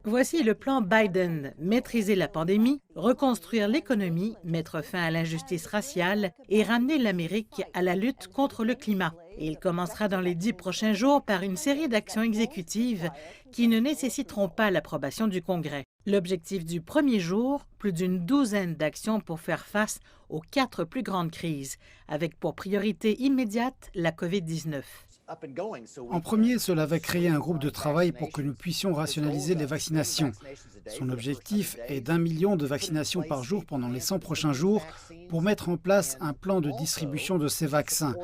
Voici le plan Biden: maîtriser la pandémie, reconstruire l'économie, mettre fin à l'injustice raciale et ramener l'Amérique à la lutte contre le climat. Et il commencera dans les 10 prochains jours par une série d'actions exécutives qui ne nécessiteront pas l'approbation du Congrès. L'objectif du premier jour, plus d'une douzaine d'actions pour faire face aux 4 plus grandes crises, avec pour priorité immédiate la COVID-19. En premier, cela va créer un groupe de travail pour que nous puissions rationaliser les vaccinations. Son objectif est d'1 million de vaccinations par jour pendant les 100 prochains jours pour mettre en place un plan de distribution de ces vaccins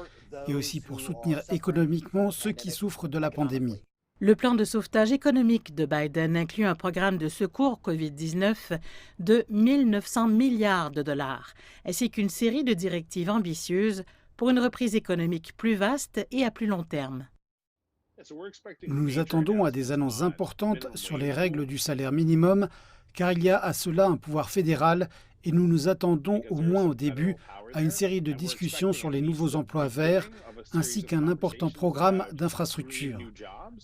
et aussi pour soutenir économiquement ceux qui souffrent de la pandémie. Le plan de sauvetage économique de Biden inclut un programme de secours COVID-19 de 1 900 milliards de dollars, ainsi qu'une série de directives ambitieuses pour une reprise économique plus vaste et à plus long terme. Nous nous attendons à des annonces importantes sur les règles du salaire minimum, car il y a à cela un pouvoir fédéral et nous nous attendons, au moins au début, à une série de discussions sur les nouveaux emplois verts, ainsi qu'un important programme d'infrastructures.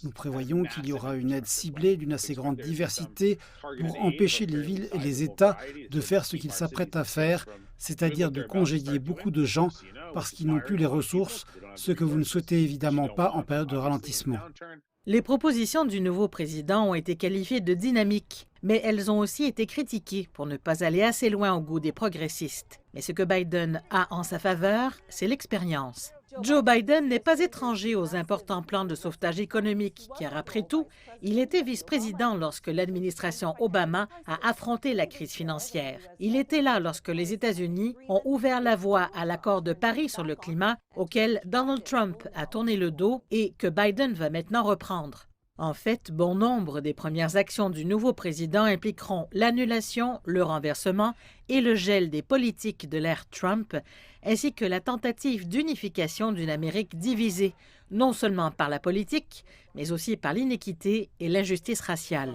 Nous prévoyons qu'il y aura une aide ciblée d'une assez grande diversité pour empêcher les villes et les États de faire ce qu'ils s'apprêtent à faire, c'est-à-dire de congédier beaucoup de gens parce qu'ils n'ont plus les ressources, ce que vous ne souhaitez évidemment pas en période de ralentissement. Les propositions du nouveau président ont été qualifiées de dynamiques, mais elles ont aussi été critiquées pour ne pas aller assez loin au goût des progressistes. Mais ce que Biden a en sa faveur, c'est l'expérience. Joe Biden n'est pas étranger aux importants plans de sauvetage économique, car après tout, il était vice-président lorsque l'administration Obama a affronté la crise financière. Il était là lorsque les États-Unis ont ouvert la voie à l'accord de Paris sur le climat, auquel Donald Trump a tourné le dos et que Biden va maintenant reprendre. En fait, bon nombre des premières actions du nouveau président impliqueront l'annulation, le renversement et le gel des politiques de l'ère Trump, ainsi que la tentative d'unification d'une Amérique divisée, non seulement par la politique, mais aussi par l'inéquité et l'injustice raciale.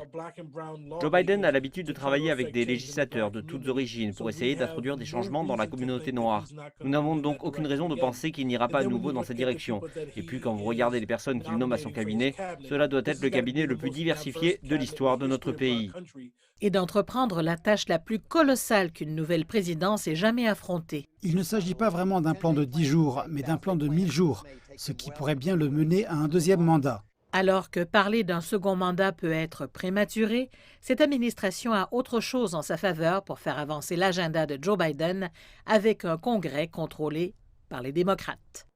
Joe Biden a l'habitude de travailler avec des législateurs de toutes origines pour essayer d'introduire des changements dans la communauté noire. Nous n'avons donc aucune raison de penser qu'il n'ira pas à nouveau dans cette direction. Et puis quand vous regardez les personnes qu'il nomme à son cabinet, cela doit être le cabinet le plus diversifié de l'histoire de notre pays. Et d'entreprendre la tâche la plus colossale qu'une nouvelle présidence ait jamais affrontée. Il ne s'agit pas vraiment d'un plan de 10 jours, mais d'un plan de 1000 jours, ce qui pourrait bien le mener à un deuxième mandat. Alors que parler d'un second mandat peut être prématuré, cette administration a autre chose en sa faveur pour faire avancer l'agenda de Joe Biden avec un Congrès contrôlé par les démocrates.